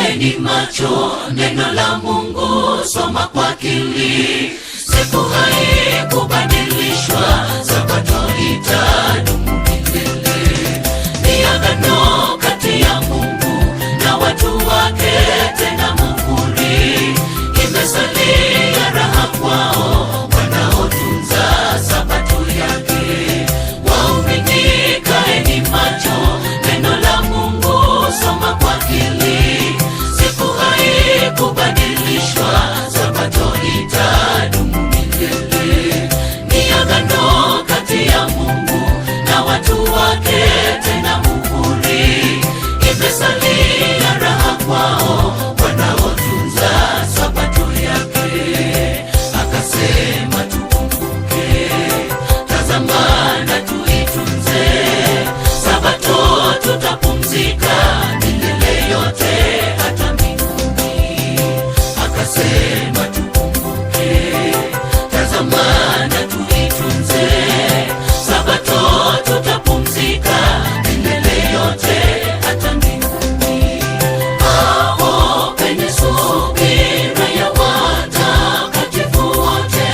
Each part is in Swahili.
kaeni macho, neno la Mungu soma kwa akili. Siku haikubadilishwa, Sabato itadumu milele. Ni agano kati ya Mungu na watu wake, tena muhuri. Imesalia raha kwao wanaotunza Sabato yake. Waumini kaeni macho, neno la Mungu soma kwa akili. Siku haikubadilishwa, Sabato itadumu milele. Ni agano kati ya Mungu na watu wake, tena muhuri. Imesalia raha kwao wanaotunza Sabato yake. Akasema tukumbuke, tazama na tuitunze Sabato, tutapumzika milele yote hata mbinguni. Akasema tukumbuke, tazama na tuitunze Sabato, tutapumzika milele yote hata mbinguni. Hapo penye subira ya watakatifu wote,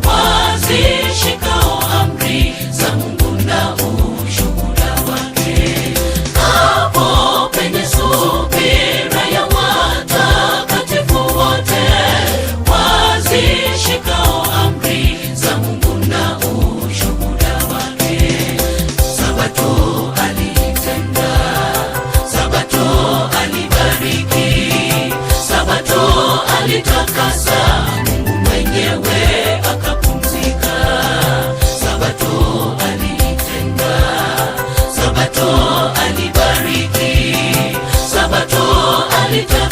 wazishikao amri za Mungu na ushuhuda wake. Hapo penye subira ya watakatifu wote, wazishikao amri za Mungu na ushuhuda wake. Sabato alitenda, Sabato alibariki, Sabato alitakasa, Mungu mwenyewe akapumzika. Sabato alitenda, Sabato alibariki, Sabato alitakasa.